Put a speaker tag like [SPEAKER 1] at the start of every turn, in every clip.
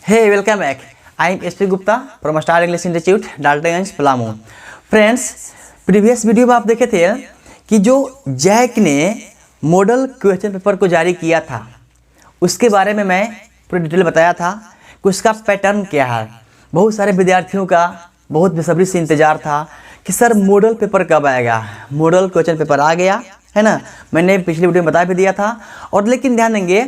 [SPEAKER 1] Hey, welcome back. I am SP Gupta from Star English Institute, Daltonganj, Palamu. Friends, previous video में आप देखे थे कि जो जैक ने मॉडल क्वेश्चन पेपर को जारी किया था उसके बारे में मैं पूरी डिटेल बताया था कि उसका पैटर्न क्या है। बहुत सारे विद्यार्थियों का बहुत बेसब्री से इंतज़ार था कि सर मॉडल पेपर कब आएगा। मॉडल क्वेश्चन पेपर आ गया है ना, मैंने पिछली वीडियो में बता भी दिया था। और लेकिन ध्यान देंगे,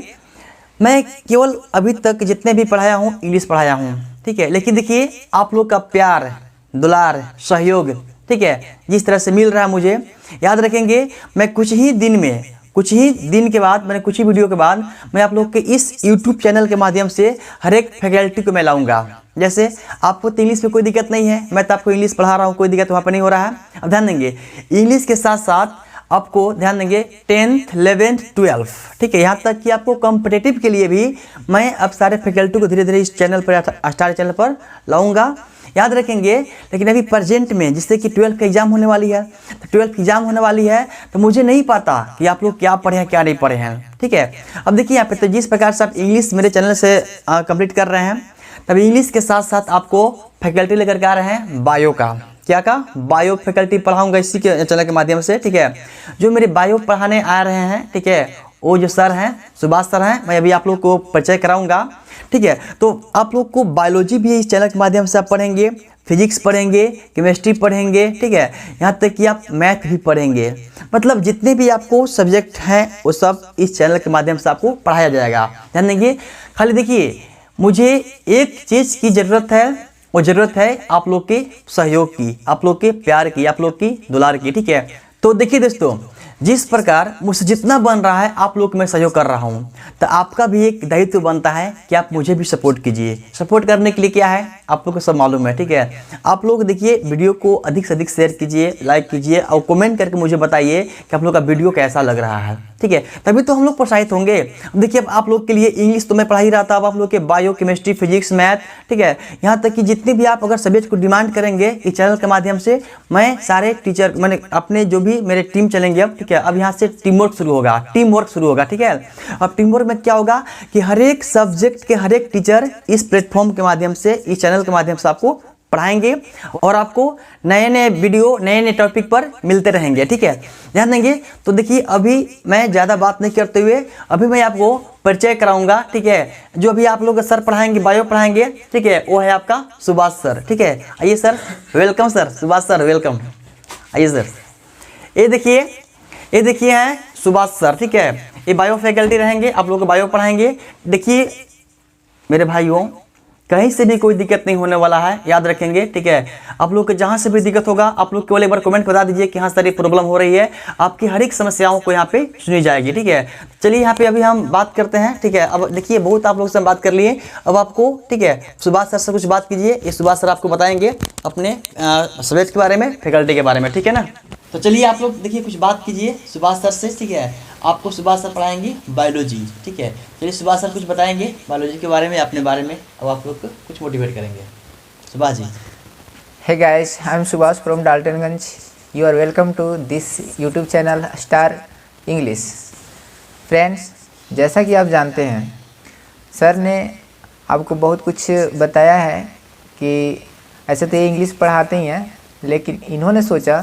[SPEAKER 1] मैं केवल अभी तक जितने भी पढ़ाया हूँ इंग्लिश पढ़ाया हूँ, ठीक है। लेकिन देखिए आप लोग का प्यार, दुलार, सहयोग, ठीक है, जिस तरह से मिल रहा है मुझे, याद रखेंगे मैं कुछ ही दिन के बाद, मैंने कुछ ही वीडियो के बाद मैं आप लोग के इस YouTube चैनल के माध्यम से हर एक फैकल्टी को मैं लाऊंगा। जैसे आपको तो इंग्लिश में कोई दिक्कत नहीं है, मैं तो आपको इंग्लिश पढ़ा रहा हूँ, कोई दिक्कत वहाँ पर नहीं हो रहा है। अब ध्यान देंगे, इंग्लिश के साथ साथ आपको ध्यान देंगे 10th, 11th, 12th, ठीक है, यहाँ तक कि आपको कॉम्पिटिटिव के लिए भी मैं अब सारे फैकल्टी को धीरे धीरे इस चैनल पर, स्टार चैनल पर लाऊंगा। याद रखेंगे। लेकिन अभी प्रेजेंट में जिससे कि 12th का एग्जाम होने वाली है, तो 12th की एग्जाम होने वाली है, तो मुझे नहीं पता कि आप लोग क्या पढ़े हैं क्या नहीं पढ़े हैं, ठीक है। अब देखिए यहाँ पे तो जिस प्रकार से आप इंग्लिश मेरे चैनल से कंप्लीट कर रहे हैं, तब इंग्लिश के साथ साथ आपको फैकल्टी लेकर के आ रहे हैं बायो का। क्या का? बायो फैकल्टी पढ़ाऊंगा इसी के चैनल के माध्यम से, ठीक है। जो मेरे बायो पढ़ाने आ रहे हैं, ठीक है, वो जो सर हैं, सुभाष सर हैं, मैं अभी आप लोग को परिचय कराऊंगा, ठीक है। तो आप लोग को बायोलॉजी भी इस चैनल के माध्यम से आप पढ़ेंगे, फिजिक्स पढ़ेंगे, केमिस्ट्री पढ़ेंगे, ठीक है, यहाँ तक कि आप मैथ भी पढ़ेंगे। मतलब जितने भी आपको सब्जेक्ट हैं वो सब इस चैनल के माध्यम से आपको पढ़ाया जाएगा। ध्यान देंगे। खाली देखिए, मुझे एक चीज़ की ज़रूरत है, वो ज़रूरत है आप लोग के सहयोग की, आप लोग के प्यार की, आप लोग की दुलार की, ठीक है। तो देखिए दोस्तों, जिस प्रकार मुझसे जितना बन रहा है आप लोग को मैं सहयोग कर रहा हूँ, तो आपका भी एक दायित्व बनता है कि आप मुझे भी सपोर्ट कीजिए। सपोर्ट करने के लिए क्या है आप लोग को सब मालूम है, ठीक है। आप लोग देखिए वीडियो को अधिक से अधिक शेयर कीजिए, लाइक कीजिए और कमेंट करके मुझे बताइए कि आप लोग का वीडियो कैसा लग रहा है, ठीक है। तभी तो हम लोग प्रोत्साहित होंगे। देखिए अब आप लोग के लिए इंग्लिश तो मैं पढ़ा ही रहा था, अब आप लोग के बायो, केमिस्ट्री, फिजिक्स, मैथ, ठीक है, यहाँ तक कि जितने भी आप अगर सब्जेक्ट को डिमांड करेंगे इस चैनल के माध्यम से, मैं सारे टीचर, मैंने अपने जो भी मेरे टीम चलेंगे अब, ठीक है। अब यहाँ से टीम वर्क शुरू होगा, ठीक है। अब टीम वर्क में क्या होगा कि हर एक सब्जेक्ट के हर एक टीचर इस प्लेटफॉर्म के माध्यम से, इस चैनल के माध्यम से आपको पढ़ाएंगे और आपको नए नए वीडियो, नए नए टॉपिक पर मिलते रहेंगे, ठीक है। ध्यान देंगे। तो देखिए अभी मैं ज़्यादा बात नहीं करते हुए अभी मैं आपको परिचय कराऊंगा, ठीक है। जो अभी आप लोग सर पढ़ाएंगे, बायो पढ़ाएंगे, ठीक है, वो है आपका सुभाष सर, ठीक है। आइए sir, welcome sir, Subhash sir welcome, आइए सर। ये देखिए हैं सुभाष सर, ठीक है। ये बायो फैकल्टी रहेंगे, आप लोग को बायो पढ़ाएंगे। देखिए मेरे भाइयों, कहीं से भी कोई दिक्कत नहीं होने वाला है, याद रखेंगे, ठीक है। आप लोग को जहाँ से भी दिक्कत होगा आप लोग केवल एक बार कमेंट बता दीजिए कि हाँ सर ये प्रॉब्लम हो रही है, आपकी हर एक समस्याओं को यहाँ पे सुनी जाएगी, ठीक है। चलिए यहाँ पे अभी हम बात करते हैं, ठीक है। अब देखिए बहुत आप लोग से हम बात कर लिए, अब आपको, ठीक है, सुभाष सर से कुछ बात कीजिए। ये सुभाष सर आपको बताएंगे अपने सब्जेक्ट के बारे में, फैकल्टी के बारे में, ठीक है ना। तो चलिए आप लोग देखिए कुछ बात कीजिए सुभाष सर से, ठीक है। आपको सुभाष सर पढ़ाएंगे बायोलॉजी, ठीक है। चलिए सुभाष सर कुछ बताएंगे बायोलॉजी के बारे में, अपने बारे में, अब आप लोग को कुछ मोटिवेट करेंगे। Subhash ji.
[SPEAKER 2] Hey guys, I am Subhash from Daltonganj. You are welcome to this YouTube channel Star English. Friends, जैसा कि आप जानते हैं सर ने आपको बहुत कुछ बताया है कि ऐसे तो ये इंग्लिश पढ़ाते ही हैं, लेकिन इन्होंने सोचा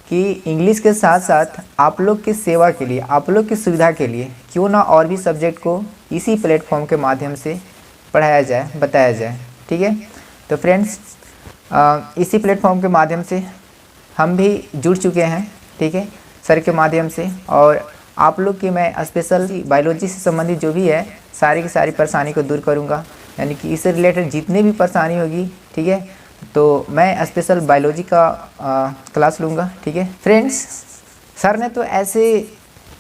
[SPEAKER 2] कि इंग्लिश के साथ साथ आप लोग की सेवा के लिए, आप लोग की सुविधा के लिए क्यों ना और भी सब्जेक्ट को इसी प्लेटफॉर्म के माध्यम से पढ़ाया जाए, बताया जाए, ठीक है। तो फ्रेंड्स, इसी प्लेटफॉर्म के माध्यम से हम भी जुड़ चुके हैं, ठीक है, सर के माध्यम से। और आप लोग की मैं स्पेशल बायोलॉजी से संबंधित जो भी है सारी की सारी परेशानी को दूर करूँगा, यानी कि इससे रिलेटेड जितनी भी परेशानी होगी, ठीक है, तो मैं स्पेशल बायोलॉजी का क्लास लूँगा, ठीक है। फ्रेंड्स, सर ने तो ऐसे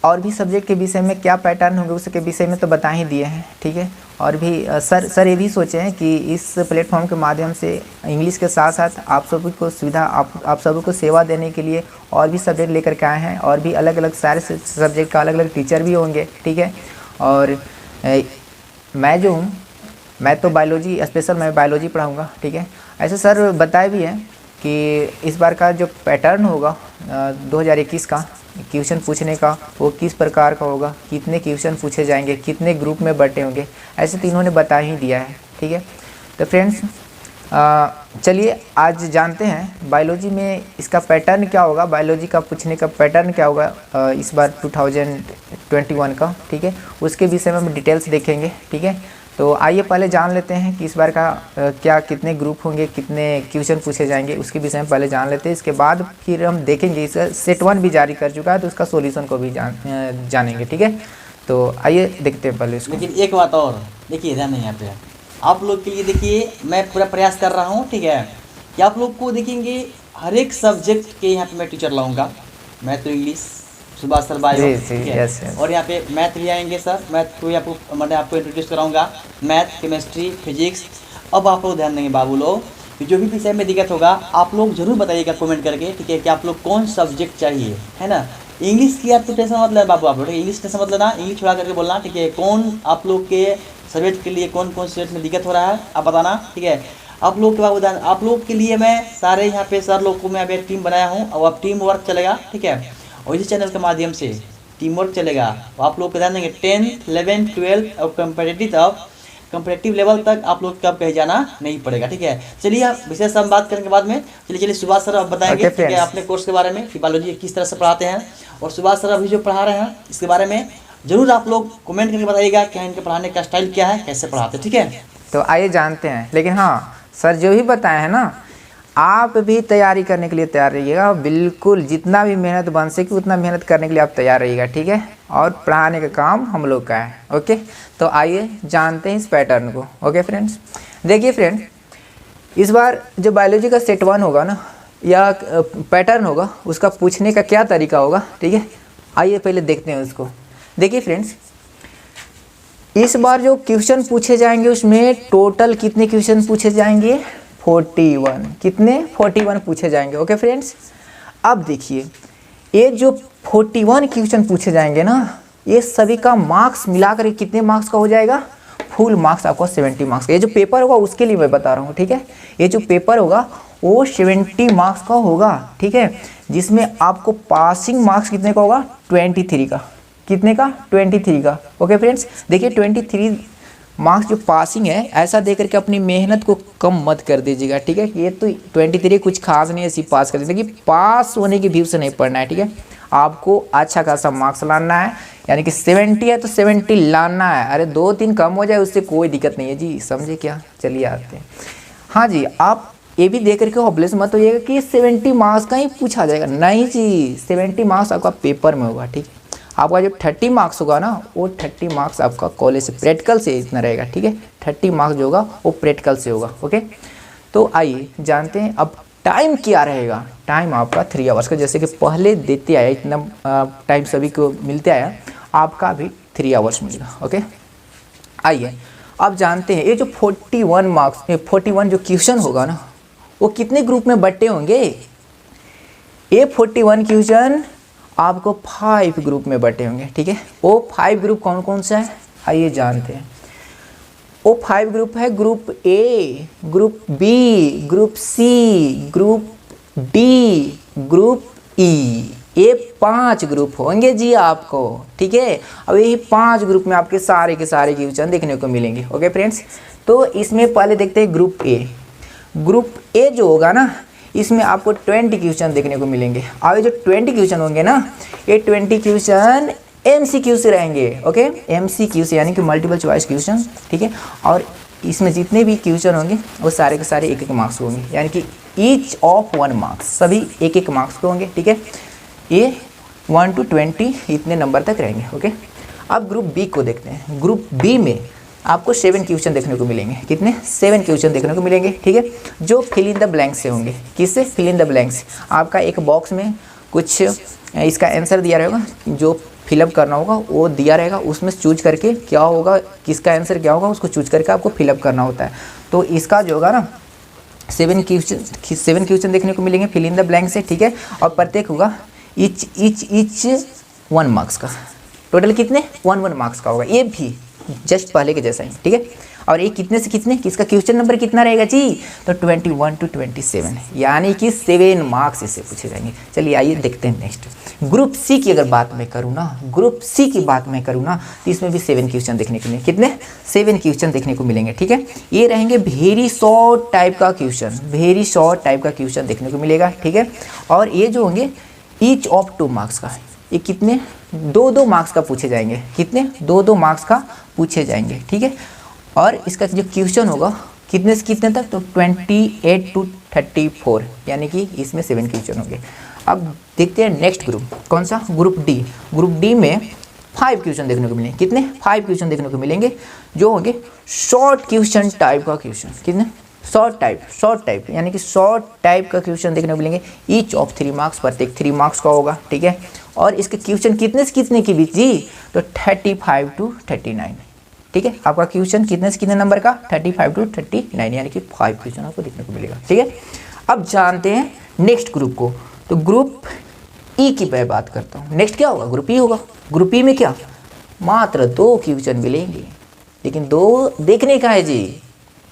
[SPEAKER 2] और भी सब्जेक्ट के विषय में क्या पैटर्न होंगे उसके विषय में तो बता ही दिए हैं, ठीक है। और भी सर ये भी सोचे हैं कि इस प्लेटफॉर्म के माध्यम से इंग्लिश के साथ साथ आप सभी को सुविधा, आप सभी को सेवा देने के लिए और भी सब्जेक्ट लेकर के आए हैं, और भी अलग अलग सारे सब्जेक्ट का अलग अलग टीचर भी होंगे, ठीक है। और मैं जो हूँ, मैं तो बायोलॉजी स्पेशल, मैं बायोलॉजी पढ़ाऊँगा, ठीक है। ऐसे सर बताए भी हैं कि इस बार का जो पैटर्न होगा 2021 का क्वेश्चन पूछने का, वो किस प्रकार का होगा, कितने क्वेश्चन पूछे जाएंगे, कितने ग्रुप में बटे होंगे, ऐसे तो इन्होंने बता ही दिया है, ठीक है। तो फ्रेंड्स चलिए आज जानते हैं बायोलॉजी में इसका पैटर्न क्या होगा, बायोलॉजी का पूछने का पैटर्न क्या होगा इस बार 2021 का, ठीक है। उसके विषय में हम डिटेल्स देखेंगे, ठीक है। तो आइए पहले जान लेते हैं कि इस बार का क्या कितने ग्रुप होंगे, कितने क्वेश्चन पूछे जाएंगे, उसके विषय में पहले जान लेते हैं। इसके बाद फिर हम देखेंगे, इसका सेट 1 भी जारी कर चुका है तो उसका सॉल्यूशन को भी जानेंगे, ठीक है। तो आइए देखते हैं पहले इसको।
[SPEAKER 1] लेकिन एक बात और देखिए, ध्यान नहीं यहाँ पे आप लोग के लिए, देखिए मैं पूरा प्रयास कर रहा हूँ, ठीक है, कि आप लोग को देखेंगे हर एक सब्जेक्ट के यहाँ पे मैं टीचर लाऊंगा। मैथ तो इंग्लिश सुभाष सर बायो, ठीक है, और यहाँ पे मैथ भी आएंगे सर, मैथ को आपको मैं आपको इंट्रोड्यूस कराऊंगा, मैथ, केमिस्ट्री, फिजिक्स। अब आप लोग ध्यान देंगे बाबू लोग, कि जो भी विषय में दिक्कत होगा आप लोग जरूर बताइएगा कमेंट करके, ठीक है, कि आप लोग कौन सब्जेक्ट चाहिए, है ना। इंग्लिश की आप तो टेंशन मत लेना बाबू, आप लोग इंग्लिश टेंशन मत लेना, इंग्लिश छोड़ा करके बोलना, ठीक है। कौन आप लोग के सब्जेक्ट के लिए कौन कौन सब्जेक्ट में दिक्कत हो रहा है आप बताना, ठीक है। आप लोग के बाबू ध्यान, आप लोग के लिए मैं सारे यहाँ पे सर लोग को मैं अभी टीम बनाया हूँ, और अब टीम वर्क चलेगा, ठीक है। और इसी चैनल के माध्यम से टीम वर्क चलेगा। आप लोग को ध्यान देंगे 10th 11th 12th और कंपेटिटिव लेवल तक आप लोग कब कहीं जाना नहीं पड़ेगा, ठीक है। चलिए आप विशेष हम बात करेंगे बाद में। चलिए सुभाष सर आप बताएंगे, ठीक है, अपने कोर्स के बारे में कि बायोलॉजी किस तरह से पढ़ाते हैं, और सुभाष सर अभी जो पढ़ा रहे हैं इसके बारे में जरूर आप लोग कमेंट करके बताइएगा क्या इनके पढ़ाने का स्टाइल क्या है, कैसे पढ़ाते हैं, ठीक है।
[SPEAKER 2] तो आइए जानते हैं। लेकिन हाँ सर जो भी बताए हैं ना, आप भी तैयारी करने के लिए तैयार रहिएगा, बिल्कुल जितना भी मेहनत बन सके उतना मेहनत करने के लिए आप तैयार रहिएगा, ठीक है। और पढ़ाने का काम हम लोग का है, ओके। तो आइए जानते हैं इस पैटर्न को, ओके फ्रेंड्स। देखिए फ्रेंड, इस बार जो बायोलॉजी का सेट 1 होगा ना, या पैटर्न होगा, उसका पूछने का क्या तरीका होगा, ठीक है। आइए पहले देखते हैं उसको। देखिए फ्रेंड्स, इस बार जो क्वेश्चन पूछे जाएंगे उसमें टोटल कितने क्वेश्चन पूछे जाएंगे, 41। कितने? 41 पूछे जाएंगे, ओके फ्रेंड्स। अब देखिए, ये जो 41 क्वेश्चन पूछे जाएंगे ना, ये सभी का मार्क्स मिलाकर कितने मार्क्स का हो जाएगा, फुल मार्क्स आपको 70 मार्क्स का। ये जो पेपर होगा उसके लिए मैं बता रहा हूँ, ठीक है। ये जो पेपर होगा वो 70 मार्क्स का होगा, ठीक है, जिसमें आपको पासिंग मार्क्स कितने का होगा, 23 का। कितने का? 23 का, ओके फ्रेंड्स। देखिए 23 मार्क्स जो पासिंग है, ऐसा देकर के अपनी मेहनत को कम मत कर दीजिएगा, ठीक है। ये तो 23 कुछ खास नहीं है, सिर्फ पास कर दीजिए, पास होने की व्यू से नहीं पढ़ना है, ठीक है। आपको अच्छा खासा मार्क्स लाना है, यानी कि 70 है तो 70 लाना है। अरे 2-3 कम हो जाए उससे कोई दिक्कत नहीं है जी, समझे क्या। चलिए आते हैं। हाँ जी, आप ये भी देख करके हॉपलेस मत होइएगा कि 70 मार्क्स का ही पूछा जाएगा, नहीं जी। 70 मार्क्स आपका पेपर में होगा, ठीक है। आपका जो 30 मार्क्स होगा ना, वो 30 मार्क्स आपका कॉलेज से प्रैक्टिकल से इतना रहेगा, ठीक है। 30 मार्क्स जो होगा वो प्रैक्टिकल से होगा, ओके। तो आइए जानते हैं अब टाइम क्या रहेगा। टाइम आपका 3 आवर्स का, जैसे कि पहले देते आया, इतना टाइम सभी को मिलते आया, आपका भी 3 आवर्स मिलेगा, ओके। आइए अब जानते हैं, ये जो 41 मार्क्स 41 जो क्वेश्चन होगा ना, वो कितने ग्रुप में बटे होंगे। ये 41 क्वेश्चन आपको 5 ग्रुप में बटे होंगे, ठीक है। वो 5 ग्रुप कौन कौन सा है, आइए जानते हैं। वो 5 ग्रुप है, group A, group B, group C, group D, group E. ये 5 ग्रुप होंगे जी आपको, ठीक है। अब यही 5 ग्रुप में आपके सारे के सारे क्वेश्चन देखने को मिलेंगे, ओके फ्रेंड्स। तो इसमें पहले देखते हैं ग्रुप ए। ग्रुप ए जो होगा ना, इसमें आपको 20 क्वेश्चन देखने को मिलेंगे। अब ये जो 20 क्वेश्चन होंगे ना, ये 20 क्वेश्चन MCQ से रहेंगे, ओके। MCQ से यानी कि मल्टीपल चॉइस क्वेश्चन, ठीक है। और इसमें जितने भी क्वेश्चन होंगे वो सारे के सारे 1-1 मार्क्स होंगे, यानी कि ईच ऑफ 1 मार्क्स, सभी 1-1 मार्क्स के होंगे, ठीक है। ये 1 to 20 इतने नंबर तक रहेंगे, ओके। अब ग्रुप बी को देखते हैं। ग्रुप बी में आपको 7 क्वेश्चन देखने को मिलेंगे। कितने? 7 क्वेश्चन देखने को मिलेंगे, ठीक है, जो फिल इन द ब्लैंक से होंगे। किससे? Fill in the blanks. आपका एक बॉक्स में कुछ इसका आंसर दिया रहेगा, जो फिलअप करना होगा वो दिया रहेगा, उसमें चूज करके क्या होगा, किसका आंसर क्या होगा, उसको चूज करके आपको फिलअप करना होता है। तो इसका जो होगा ना 7 क्वेश्चन देखने को मिलेंगे फिल इन द ब्लैंक से, ठीक है। और प्रत्येक होगा इच 1 मार्क्स का। टोटल कितने? 1 मार्क्स का होगा। ये भी जस्ट पहले के जैसा ही, ठीक है। और ये कितने से कितने, किसका क्वेश्चन नंबर कितना रहेगा जी, तो 21 to 27, यानी कि 7 मार्क्स इससे पूछे जाएंगे। चलिए आइए देखते हैं नेक्स्ट। ग्रुप सी की अगर बात मैं करूँ ना, ग्रुप सी की बात मैं करूँ ना, तो इसमें भी 7 क्वेश्चन देखने को मिलेंगे। कितने, 7 क्वेश्चन देखने को मिलेंगे। ठीक है, ये रहेंगे वेरी शॉर्ट टाइप का क्वेश्चन, वेरी शॉर्ट टाइप का क्वेश्चन देखने को मिलेगा। ठीक है, और ये जो होंगे ईच ऑफ 2 मार्क्स का, ये कितने, 2-2 मार्क्स का पूछे जाएंगे। कितने, 2-2 मार्क्स का पूछे जाएंगे। ठीक है, और इसका जो क्वेश्चन होगा कितने से कितने तक, तो 28 to 34, यानी कि इसमें 7 क्वेश्चन होंगे। अब देखते हैं नेक्स्ट ग्रुप, कौन सा, ग्रुप डी। ग्रुप डी में 5 क्वेश्चन देखने को मिलेंगे। कितने, 5 क्वेश्चन देखने को मिलेंगे, जो होंगे शॉर्ट क्वेश्चन टाइप का क्वेश्चन। कितने, शॉर्ट टाइप, यानी कि शॉर्ट टाइप का क्वेश्चन देखने को मिलेंगे। ईच ऑफ 3 मार्क्स, प्रत्येक 3 मार्क्स का होगा। ठीक है, और इसके क्वेश्चन कितने से कितने के बीच जी, तो 35 to 39। ठीक है, आपका क्वेश्चन कितने से कितने नंबर का, 35 to 39, यानी कि 5 क्वेश्चन आपको देखने को मिलेगा। ठीक है, अब जानते हैं नेक्स्ट ग्रुप को। तो ग्रुप ई की मैं बात करता हूँ। नेक्स्ट क्या होगा, ग्रुप ई होगा। ग्रुप ई में क्या, मात्र 2 क्वेश्चन मिलेंगे, लेकिन 2 देखने का है जी।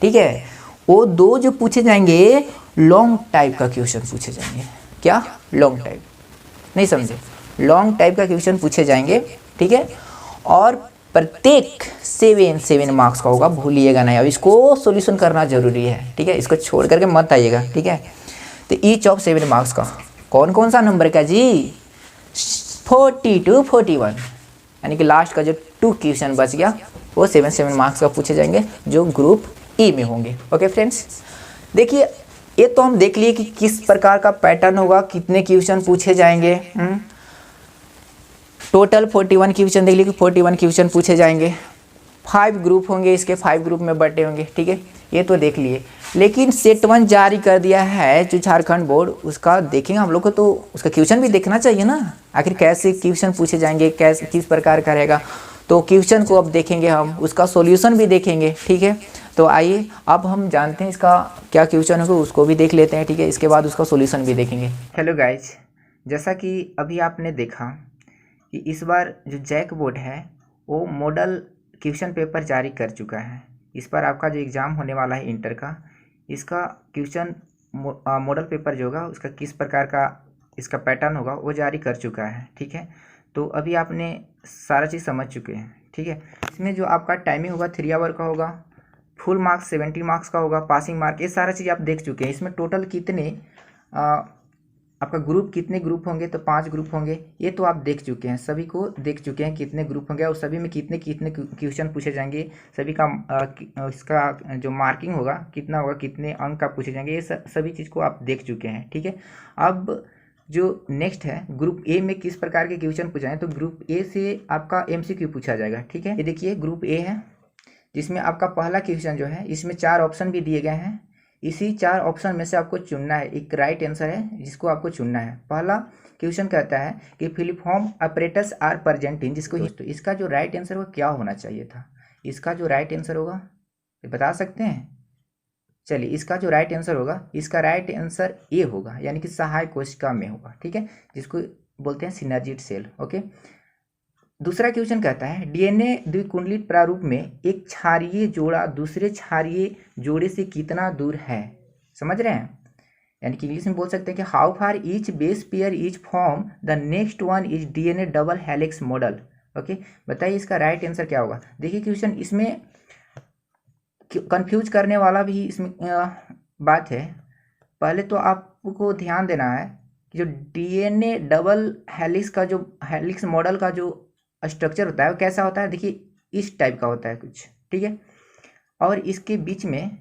[SPEAKER 2] ठीक है, वो 2 जो पूछे जाएंगे लॉन्ग टाइप का क्वेश्चन पूछे जाएंगे। क्या, लॉन्ग टाइप, नहीं समझे, लॉन्ग टाइप का क्वेश्चन पूछे जाएंगे। ठीक है, और प्रत्येक 7 मार्क्स का होगा, भूलिएगा नहीं। अब इसको सॉल्यूशन करना जरूरी है। ठीक है, इसको छोड़ करके मत आइएगा। ठीक है, तो ईच ऑफ 7 मार्क्स का कौन कौन सा नंबर का जी, 40 to 41, यानी कि लास्ट का जो 2 क्वेश्चन बच गया वो 7 मार्क्स का पूछे जाएंगे, जो ग्रुप ई में होंगे। ओके फ्रेंड्स, देखिए ये तो हम देख लिए कि किस प्रकार का पैटर्न होगा, कितने क्वेश्चन पूछे जाएंगे। टोटल 41 क्वेश्चन देख लिए कि 41 क्वेश्चन पूछे जाएंगे। 5 ग्रुप होंगे, इसके 5 ग्रुप में बटे होंगे। ठीक है, ये तो देख लिए, लेकिन सेट 1 जारी कर दिया है जो झारखंड बोर्ड, उसका देखेंगे हम लोग को, तो उसका क्वेश्चन भी देखना चाहिए ना, आखिर कैसे क्वेश्चन पूछे जाएंगे, कैसे किस प्रकार का रहेगा। तो क्वेश्चन को अब देखेंगे हम, उसका सॉल्यूशन भी देखेंगे। ठीक है, तो आइए अब हम जानते हैं इसका क्या क्वेश्चन होगा, उसको भी देख लेते हैं। ठीक है, इसके बाद उसका सॉल्यूशन भी देखेंगे। हेलो गाइज, जैसा कि अभी आपने देखा कि इस बार जो जैक बोर्ड है वो मॉडल क्वेश्चन पेपर जारी कर चुका है। इस पर आपका जो एग्ज़ाम होने वाला है इंटर का, इसका क्वेश्चन मॉडल पेपर जो होगा उसका किस प्रकार का इसका पैटर्न होगा वो जारी कर चुका है। ठीक है, तो अभी आपने सारा चीज़ समझ चुके हैं। ठीक है, इसमें जो आपका टाइमिंग होगा 3 आवर का होगा, फुल मार्क्स 70 मार्क्स का होगा, पासिंग मार्क, ये सारा चीज़ आप देख चुके हैं। इसमें टोटल कितने आपका ग्रुप, कितने ग्रुप होंगे, तो 5 ग्रुप होंगे, ये तो आप देख चुके हैं, सभी को देख चुके हैं कितने ग्रुप होंगे और सभी में कितने कितने क्वेश्चन पूछे जाएंगे, सभी का इसका जो मार्किंग होगा कितना होगा, कितने अंक का पूछे जाएंगे, ये सभी चीज़ को आप देख चुके हैं। ठीक है, अब जो नेक्स्ट है ग्रुप ए में किस प्रकार के क्वेश्चन पूछे हैं, तो ग्रुप ए से आपका MCQ पूछा जाएगा। ठीक है, ये देखिए ग्रुप ए है, जिसमें आपका पहला क्वेश्चन जो है, इसमें 4 ऑप्शन भी दिए गए हैं। इसी 4 ऑप्शन में से आपको चुनना है, एक राइट आंसर है जिसको आपको चुनना है। पहला क्वेश्चन कहता है कि फिलिपहॉर्म ऑपरेटर्स आर प्रेजेंट इन, जिसको तो इसका जो राइट आंसर होगा क्या होना चाहिए था, इसका जो राइट आंसर होगा ये बता सकते हैं। चलिए, इसका जो राइट आंसर होगा, इसका राइट आंसर ए होगा, यानी कि सहायक कोशिका में होगा। ठीक है, जिसको बोलते हैं सिनर्जिड सेल। ओके, दूसरा क्वेश्चन कहता है DNA द्विकुंडलित प्रारूप में एक क्षारीय जोड़ा दूसरे क्षारीय जोड़े से कितना दूर है। समझ रहे हैं, यानी कि इंग्लिश में बोल सकते हैं कि how far each base pair is form the next one is DNA double helix model. Okay, बताइए इसका राइट आंसर क्या होगा। देखिए क्वेश्चन इसमें कंफ्यूज करने वाला भी इसमें बात है। पहले तो आपको ध्यान देना है कि जो DNA डबल हेलिक्स का जो हेलिक्स मॉडल का जो स्ट्रक्चर होता है वो कैसा होता है, देखिए इस टाइप का होता है कुछ। ठीक है, और इसके बीच में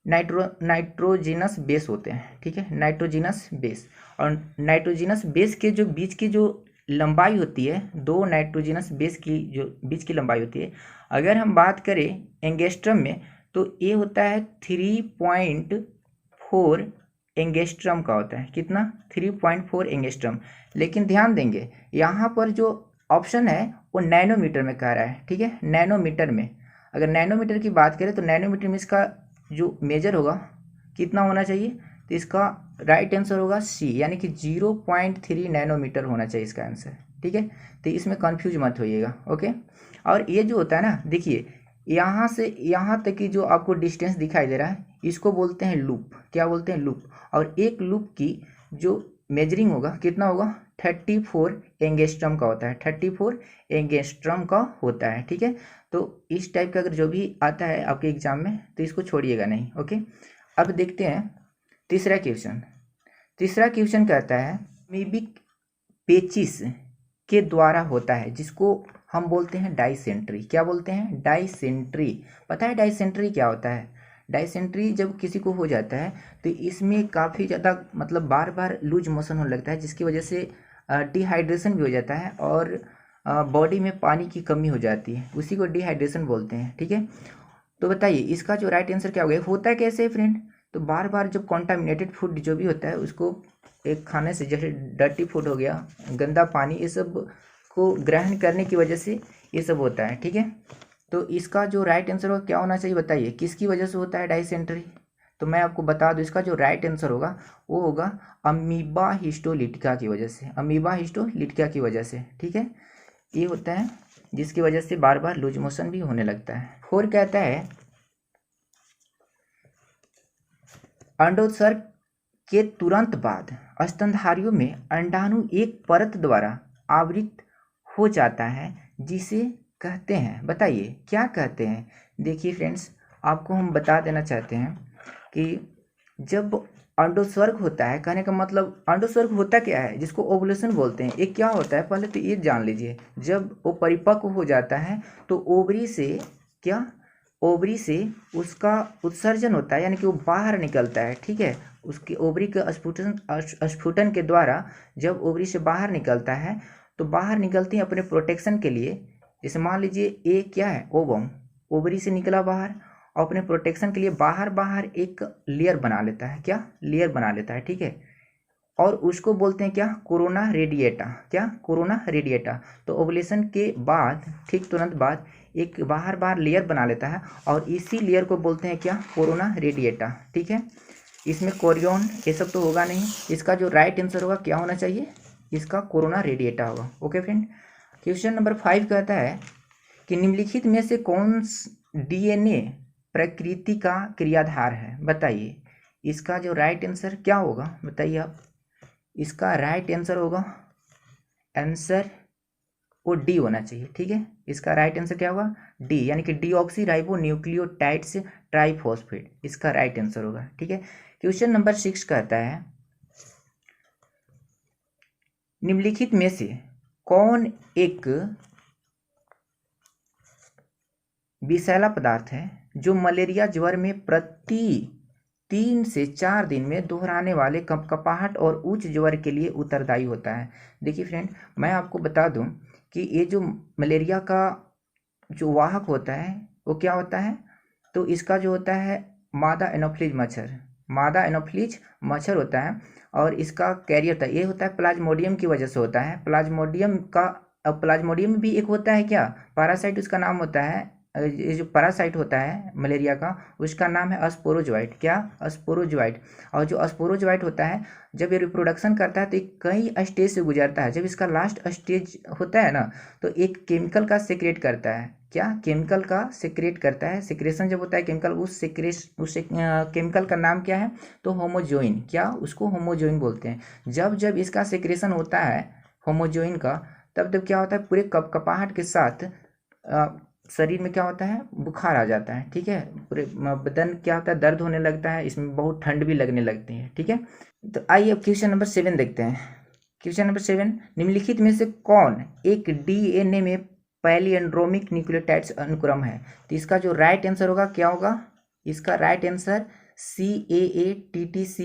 [SPEAKER 2] नाइट्रोजिनस बेस होते हैं। ठीक है, नाइट्रोजिनस बेस, और नाइट्रोजिनस बेस के जो बीच की जो लंबाई होती है, 2 नाइट्रोजिनस बेस की जो बीच की लंबाई होती है, अगर हम बात करें एंगस्ट्रम में, तो ये होता है 3.4 एंगस्ट्रम का होता है। कितना, 3.4 एंगस्ट्रम। लेकिन ध्यान देंगे यहाँ पर जो ऑप्शन है वो नैनोमीटर में कह रहा है। ठीक है, नैनोमीटर में, अगर नैनोमीटर की बात करें तो नैनोमीटर में इसका जो मेजर होगा कितना होना चाहिए, तो इसका राइट आंसर होगा सी, यानी कि 0.3 नैनोमीटर होना चाहिए इसका आंसर। ठीक है, तो इसमें कंफ्यूज मत होइएगा। ओके, और ये जो होता है ना, देखिए यहाँ से यहाँ तक की जो आपको डिस्टेंस दिखाई दे रहा है इसको बोलते हैं लूप। क्या बोलते हैं? लूप। और एक लूप की जो मेजरिंग होगा कितना होगा? 34 एंगस्ट्रम का होता है। 34 एंगस्ट्रम का होता है। ठीक है, तो इस टाइप का अगर जो भी आता है आपके एग्जाम में तो इसको छोड़िएगा नहीं। ओके, अब देखते हैं तीसरा क्वेश्चन। तीसरा क्वेश्चन कहता है मीबिक पेचिस के द्वारा होता है जिसको हम बोलते हैं डाइसेंट्री। क्या बोलते हैं? डाइसेंट्री। पता है डाइसेंट्री क्या होता है? डाइसेंट्री जब किसी को हो जाता है तो इसमें काफ़ी ज़्यादा मतलब बार बार लूज मोशन होने लगता है, जिसकी वजह से डिहाइड्रेशन भी हो जाता है और बॉडी में पानी की कमी हो जाती है, उसी को डिहाइड्रेशन बोलते हैं। ठीक है, तो बताइए इसका जो राइट आंसर क्या होगा? होता है कैसे फ्रेंड? तो बार बार जब कॉन्टामिनेटेड फूड जो भी होता है उसको एक खाने से, जैसे डर्टी फूड हो गया, गंदा पानी, ये सब को ग्रहण करने की वजह से ये सब होता है। ठीक है, तो इसका जो राइट आंसर होगा क्या होना चाहिए? बताइए किसकी वजह से होता है डाइसेंट्री? तो मैं आपको बता दूं इसका जो राइट आंसर होगा वो होगा अमीबा हिस्टोलिटिका की वजह से। अमीबा हिस्टोलिटिका की वजह से। ठीक है, ये होता है जिसकी वजह से बार बार लूज मोशन भी होने लगता है। 4 कहता है अंडोत्सर्ग के तुरंत बाद स्तनधारियों में अंडाणु एक परत द्वारा आवृत हो जाता है जिसे कहते हैं, बताइए क्या कहते हैं? देखिए फ्रेंड्स, आपको हम बता देना चाहते हैं कि जब अंडोत्सर्ग होता है, कहने का मतलब अंडोत्सर्ग होता क्या है, जिसको ओवुलेशन बोलते हैं, ये क्या होता है पहले तो ये जान लीजिए। जब वो परिपक्व हो जाता है तो ओवरी से क्या, ओवरी से उसका उत्सर्जन होता है, यानी कि वो बाहर निकलता है। ठीक है, उसकी ओवरी का स्फुटन के द्वारा जब ओवरी से बाहर निकलता है तो बाहर निकलती है अपने प्रोटेक्शन के लिए। जैसे मान लीजिए ए क्या है, ओवम, ओवरी से निकला बाहर और अपने प्रोटेक्शन के लिए बाहर बाहर एक लेयर बना लेता है। क्या लेयर बना लेता है? ठीक है, और उसको बोलते हैं क्या, कोरोना रेडिएटा। क्या, कोरोना रेडिएटा। तो ओवुलेशन के बाद ठीक तुरंत बाद एक बाहर बाहर लेयर बना लेता है और इसी लेयर को बोलते हैं क्या, कोरोना रेडिएटा। ठीक है, इसमें कोरियन ये सब तो होगा नहीं। इसका जो राइट आंसर होगा क्या होना चाहिए? इसका कोरोना रेडिएटा होगा। ओके फ्रेंड, क्वेश्चन नंबर 5 कहता है कि निम्नलिखित में से कौन डीएनए प्रकृति का क्रियाधार है? बताइए इसका जो राइट आंसर क्या होगा? बताइए आप। इसका राइट आंसर होगा, आंसर वो डी होना चाहिए। ठीक है, इसका राइट आंसर क्या होगा? डी, यानी कि डीऑक्सी राइबो न्यूक्लियोटाइड्स ट्राइफॉस्फेट, इसका राइट आंसर होगा। ठीक है, क्वेश्चन नंबर 6 कहता है निम्नलिखित में से कौन एक विषैला पदार्थ है जो मलेरिया ज्वर में प्रति 3 से 4 दिन में दोहराने वाले कपकपाहट और उच्च ज्वर के लिए उत्तरदायी होता है? देखिए फ्रेंड, मैं आपको बता दूं कि ये जो मलेरिया का जो वाहक होता है वो क्या होता है? तो इसका जो होता है मादा एनोफ्लिज मच्छर, मादा एनोफ्लिज मच्छर होता है और इसका कैरियर था ये होता है प्लाज्मोडियम की वजह से होता है। प्लाज्मोडियम का, अब प्लाज्मोडियम भी एक होता है क्या, पैरासाइट, उसका नाम होता है, ये जो पैरासाइट होता है मलेरिया का उसका नाम है अस्पोरोजोइट। क्या, अस्पोरोजोइट। और जो अस्पोरोजोइट होता है जब ये रिप्रोडक्शन करता है तो ये कई स्टेज से गुजरता है। जब इसका लास्ट स्टेज होता है ना तो एक केमिकल का सेक्रेट करता है। क्या, केमिकल का सेक्रेट करता है। सेक्रेशन जब होता है केमिकल, उस केमिकल का नाम क्या है? तो होमोजोइन। क्या, उसको होमोजोइन बोलते हैं। जब जब इसका सेक्रेशन होता है होमोजोइन का तब तब क्या होता है, पूरे कपकपाहट के साथ शरीर में क्या होता है, बुखार आ जाता है। ठीक है, पूरे बदन क्या होता है, दर्द होने लगता है, इसमें बहुत ठंड भी लगने लगती है। ठीक है, तो आइए अब क्वेश्चन नंबर 7 देखते हैं। क्वेश्चन नंबर 7, निम्नलिखित में से कौन एक डीएनए में पैलिएंड्रोमिक न्यूक्लियोटाइड्स अनुक्रम है? तो इसका जो राइट आंसर होगा क्या होगा? इसका राइट आंसर CAATTC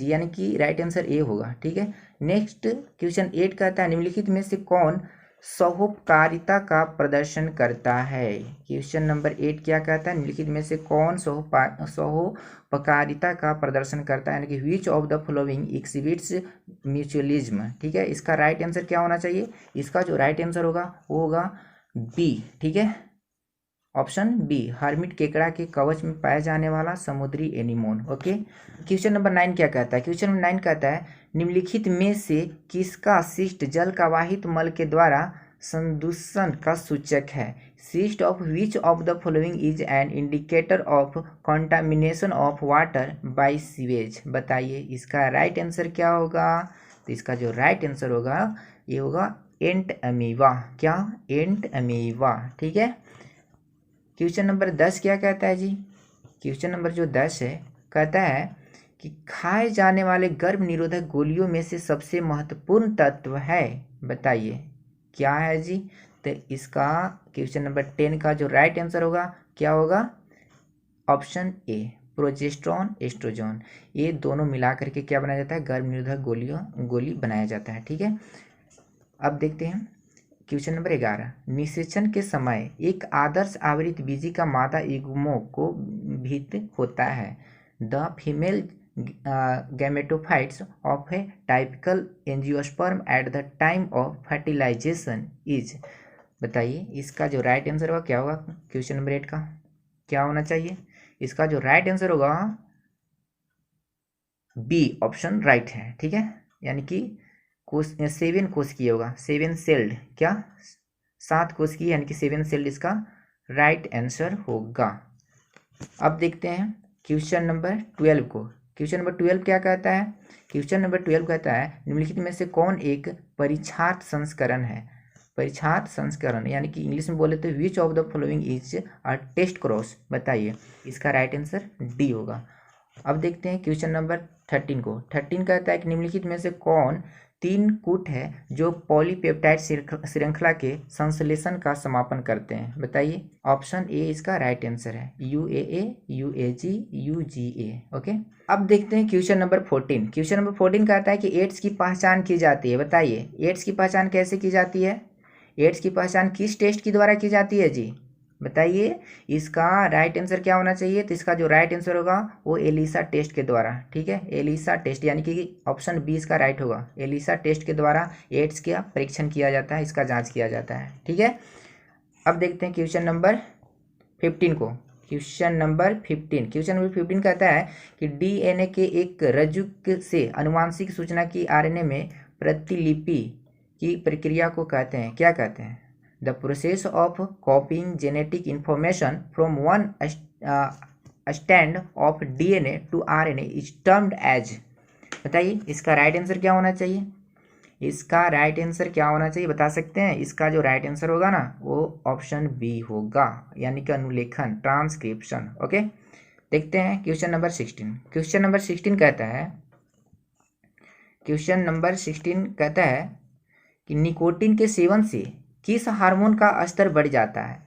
[SPEAKER 2] यानी कि राइट आंसर ए होगा। ठीक है, नेक्स्ट क्वेश्चन 8 कहता है निम्नलिखित में से कौन सहोपकारिता का प्रदर्शन करता है? क्वेश्चन नंबर 8 क्या कहता है, निम्नलिखित में से कौन सहोपकारिता का प्रदर्शन करता है, यानी कि which of the following exhibits mutualism? ठीक है, इसका राइट आंसर क्या होना चाहिए? इसका जो राइट आंसर होगा वो होगा बी। ठीक है, ऑप्शन बी, हर्मिट केकड़ा के कवच में पाया जाने वाला समुद्री एनीमोन। ओके, क्वेश्चन नंबर 9 क्या कहता है? क्वेश्चन नंबर 9 कहता है निम्नलिखित में से किसका शिष्ट जल का वाहित मल के द्वारा संदूषण का सूचक है? Cyst of which of the following is an indicator of contamination of water bye sewage? बताइए इसका राइट आंसर क्या होगा? तो इसका जो राइट आंसर होगा ये होगा एंट अमीबा। क्या? एंट अमीबा। ठीक है। क्वेश्चन नंबर 10 क्या कहता है जी? क्वेश्चन नंबर जो 10 है कहता है कि खाए जाने वाले गर्भ निरोधक गोलियों में से सबसे महत्वपूर्ण तत्व है, बताइए क्या है जी? तो इसका क्वेश्चन नंबर 10 का जो राइट आंसर होगा क्या होगा? Option A, progesterone oestrogen. ये दोनों मिला करके क्या बनाया जाता है? गर्भ निरोधक गोली बनाया जाता है। ठीक है। अब देखते हैं क्वेश्चन नंबर 11। निषेचन के समय एक आदर्श आवृत बीजी का मादा युग्मों को भीत होता है। The female gametophytes of a typical angiosperm at the time of fertilisation is. बताइए इसका जो राइट आंसर होगा क्या होगा? क्वेश्चन नंबर 8 का क्या होना चाहिए? इसका जो राइट आंसर होगा बी ऑप्शन राइट है। ठीक है। यानी कि 7 कोशिकीय होगा, 7 सेल्ड। क्या? 7 कोशिकीय यानी कि 7 सेल्ड इसका राइट आंसर होगा। अब देखते हैं क्वेश्चन नंबर 12 को। क्वेश्चन नंबर 12 क्या कहता है? क्वेश्चन नंबर 12 कहता है निम्नलिखित में से कौन एक परीक्षार्थ संस्करण है? परीक्षार्थ संस्करण यानी कि इंग्लिश में बोले तो which of the following is a test cross? बताइए इसका राइट आंसर डी होगा। अब देखते हैं क्वेश्चन नंबर 13 को। 13 कहता है कि निम्नलिखित में से कौन 3 कूट है जो पॉलीपेप्टाइड श्रृंखला के संश्लेषण का समापन करते हैं? बताइए। ऑप्शन ए इसका राइट आंसर है, UAA, UAG, UGA। ओके। अब देखते हैं क्वेश्चन नंबर 14। क्वेश्चन नंबर 14 कहता है कि एड्स की पहचान की जाती है। बताइए एड्स की पहचान कैसे की जाती है? एड्स की पहचान किस टेस्ट के द्वारा की जाती है जी? बताइए इसका राइट आंसर क्या होना चाहिए? तो इसका जो राइट आंसर होगा वो एलिसा टेस्ट के द्वारा। ठीक है। एलिसा टेस्ट यानी कि ऑप्शन बी इसका राइट होगा। एलिसा टेस्ट के द्वारा एड्स का परीक्षण किया जाता है, इसका जांच किया जाता है। ठीक है। अब देखते हैं क्वेश्चन नंबर 15 को। क्वेश्चन नंबर 15 कहता है कि DNA के एक रज्जुक से अनुवांशिक सूचना की RNA में प्रतिलिपि की प्रक्रिया को कहते हैं, क्या कहते हैं? The process of copying genetic information from one strand of DNA to RNA is termed as। बताइए इसका राइट आंसर क्या होना चाहिए? इसका राइट आंसर क्या होना चाहिए बता सकते हैं? इसका जो राइट आंसर होगा ना वो ऑप्शन बी होगा, यानी कि अनुलेखन, ट्रांसक्रिप्शन। ओके। देखते हैं क्वेश्चन नंबर 16। क्वेश्चन नंबर 16 कहता है कि निकोटीन के सेवन से किस हार्मोन का स्तर बढ़ जाता है?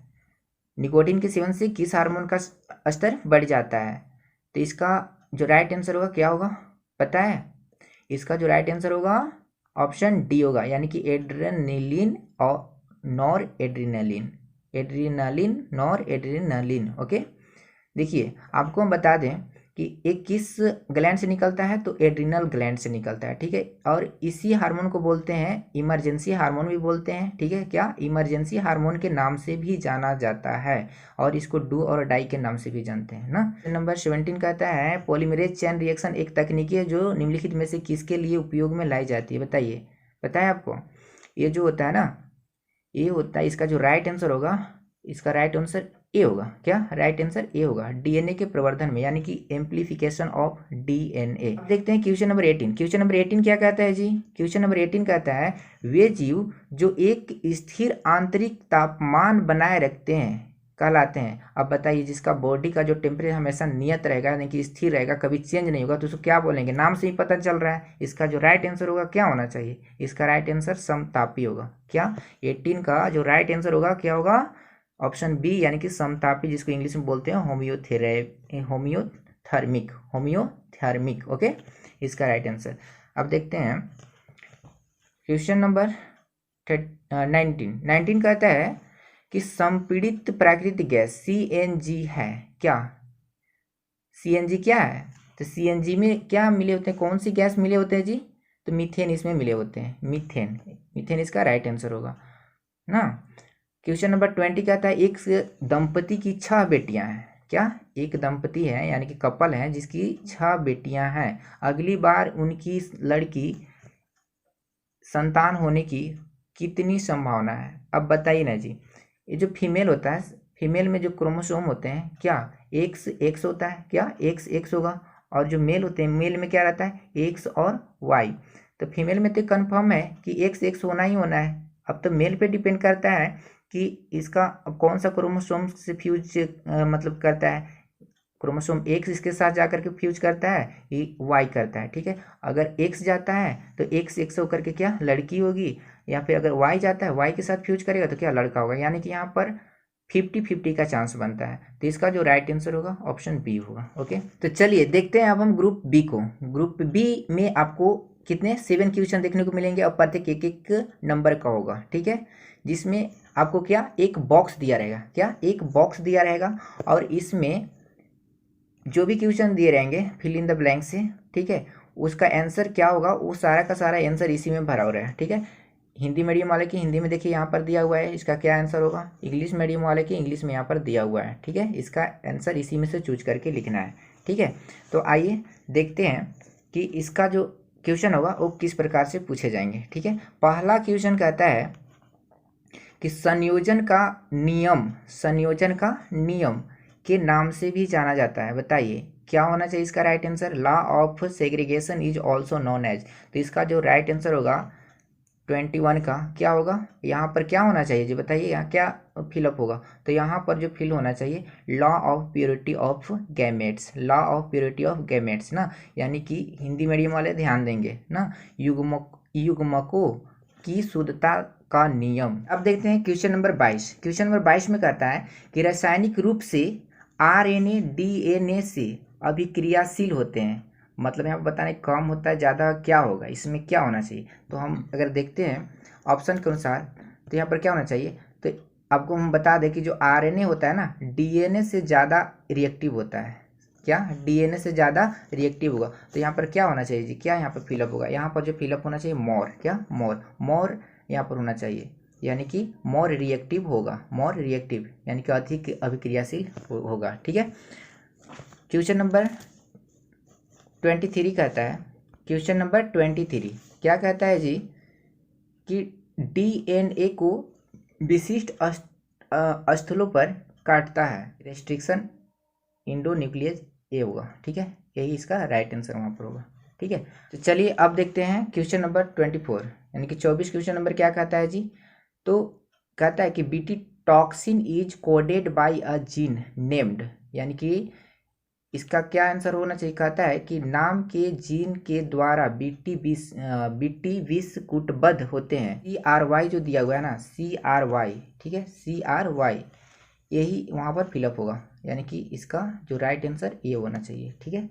[SPEAKER 2] निकोटीन के सेवन से किस हार्मोन का स्तर बढ़ जाता है? तो इसका जो राइट आंसर होगा क्या होगा पता है? इसका जो राइट आंसर होगा ऑप्शन डी होगा, यानी कि एड्रेनलिन और नॉर एड्रेनलिन। ओके। देखिए आपको हम बता दें कि एक किस ग्लैंड से निकलता है, तो एड्रिनल ग्लैंड से निकलता है। ठीक है। और इसी हार्मोन को बोलते हैं इमरजेंसी हार्मोन भी बोलते हैं। ठीक है। क्या? इमरजेंसी हार्मोन के नाम से भी जाना जाता है, और इसको डू और डाई के नाम से भी जानते हैं ना। नंबर 17 कहता है पॉलीमरेज चेन रिएक्शन एक तकनीकी है जो निम्नलिखित में से किसके लिए उपयोग में लाई जाती है? बताइए। पता है आपको? ये जो होता है ना, ये होता है, इसका जो राइट आंसर होगा, इसका राइट आंसर ए होगा। क्या? राइट आंसर ए होगा। DNA के प्रवर्धन में, यानी कि एम्प्लीफिकेशन ऑफ DNA। अब देखते हैं क्वेश्चन नंबर 18। क्वेश्चन नंबर 18 क्या कहता है जी? क्वेश्चन नंबर 18 कहता है वे जीव जो एक स्थिर आंतरिक तापमान बनाए रखते हैं कहलाते हैं। अब बताइए जिसका बॉडी का जो टेम्परेचर हमेशा नियत रहेगा, यानी कि स्थिर रहेगा, कभी चेंज नहीं होगा, तो उसको क्या बोलेंगे? नाम से ही पता चल रहा है। इसका जो राइट आंसर होगा क्या होना चाहिए? इसका राइट आंसर समतापी होगा। क्या? 18 का जो राइट आंसर होगा क्या होगा? ऑप्शन बी, यानी कि समतापी, जिसको इंग्लिश में बोलते हैं होमियोथर्मिक। ओके। इसका राइट आंसर। अब देखते हैं क्वेश्चन नंबर 19 कहता है कि संपीड़ित प्राकृतिक गैस CNG है। क्या? CNG क्या है? तो CNG में क्या मिले होते हैं? कौन सी गैस मिले होते हैं जी? तो मीथेन इसमें मिले होते हैं। मीथेन इसका राइट आंसर होगा ना। क्वेश्चन नंबर 20 कहता है एक दंपति की 6 बेटियां हैं। क्या? एक दंपति है, यानी कि कपल है, जिसकी 6 बेटियां हैं। अगली बार उनकी लड़की संतान होने की कितनी संभावना है? अब बताइए ना जी। ये जो फीमेल होता है, फीमेल में जो क्रोमोसोम होते हैं क्या एक्स होता है, क्या एक्स होगा, और जो मेल होते हैं मेल में क्या रहता है एक्स और वाई। तो फीमेल में तो कंफर्म है कि एक्स होना ही होना है। अब तो मेल पे डिपेंड करता है कि इसका कौन सा क्रोमोसोम से फ्यूज मतलब करता है। क्रोमोसोम एक्स इसके साथ जाकर के फ्यूज करता है, ये वाई करता है, ठीक है। अगर एक्स जाता है तो एक्स होकर के क्या लड़की होगी, या फिर अगर वाई जाता है वाई के साथ फ्यूज करेगा तो क्या लड़का होगा। यानी कि यहाँ पर 50-50 का चांस बनता है। तो इसका जो राइट आंसर होगा ऑप्शन बी होगा। ओके, तो चलिए देखते हैं अब हम ग्रुप बी को। ग्रुप बी में आपको कितने 7 क्वेश्चन देखने को मिलेंगे और प्रत्येक एक नंबर का होगा, ठीक है। जिसमें आपको क्या एक बॉक्स दिया रहेगा, क्या एक बॉक्स दिया रहेगा, और इसमें जो भी क्वेश्चन दिए रहेंगे फिल इन द ब्लैंक से, ठीक है, उसका आंसर क्या होगा वो सारा का सारा आंसर इसी में भरा हो रहा है, ठीक है। हिंदी मीडियम वाले की हिंदी में देखिए यहाँ पर दिया हुआ है इसका क्या आंसर होगा, इंग्लिश मीडियम वाले की इंग्लिश में यहाँ पर दिया हुआ है, ठीक है। इसका आंसर इसी में से चूज करके लिखना है, ठीक है। तो आइए देखते हैं कि इसका जो क्वेश्चन होगा वो किस प्रकार से पूछे जाएंगे, ठीक है। पहला क्वेश्चन कहता है कि संयोजन का नियम के नाम से भी जाना जाता है। बताइए क्या होना चाहिए इसका right answer. Law of segregation is also known as. तो इसका जो राइट आंसर होगा 21 का क्या होगा, यहाँ पर क्या होना चाहिए जी बताइए, यहाँ क्या फिलअप होगा। तो यहाँ पर जो फिल होना चाहिए law of purity of gametes, law of purity of gametes ना, यानी कि हिंदी मीडियम वाले ध्यान देंगे ना, युग्मकों की शुद्धता का नियम। अब देखते हैं क्वेश्चन नंबर 22। क्वेश्चन नंबर 22 में कहता है कि रासायनिक रूप से आरएनए डीएनए से अभिक्रियाशील होते हैं। मतलब यहाँ पर बताने कम होता है ज़्यादा क्या होगा, इसमें क्या होना चाहिए। तो हम अगर देखते हैं ऑप्शन के अनुसार तो यहाँ पर क्या होना चाहिए, तो आपको हम बता दें कि जो आरएनए होता है ना डीएनए से ज़्यादा रिएक्टिव होता है। क्या डीएनए से ज़्यादा रिएक्टिव होगा। तो यहाँ पर क्या होना चाहिए जी, क्या यहाँ पर फिलअप होगा, यहाँ पर जो फिलअप होना चाहिए मोर, क्या मोर यहाँ पर होना चाहिए, यानी कि मोर रिएक्टिव होगा, मोर रिएक्टिव यानी कि अधिक अभिक्रियाशील होगा, ठीक है। क्वेश्चन नंबर 23 कहता है, क्वेश्चन नंबर 23 क्या कहता है जी कि डीएनए को विशिष्ट स्थलों पर काटता है। रेस्ट्रिक्शन इंडोन्यूक्लियस ए होगा, ठीक है, यही इसका राइट आंसर वहाँ पर होगा, ठीक है। तो चलिए अब देखते हैं क्वेश्चन नंबर 24 यानी कि 24 क्वेश्चन नंबर क्या कहता है जी। तो कहता है कि BT toxin is coded by a gene named, यानी कि इसका क्या आंसर होना चाहिए। कहता है कि नाम के जीन के द्वारा बीटी विष कूटबद्ध होते हैं। CRY जो दिया हुआ है ना CRY, ठीक है, CRY यही वहाँ पर फिलअप होगा, यानी कि इसका जो राइट आंसर ये होना चाहिए, ठीक है।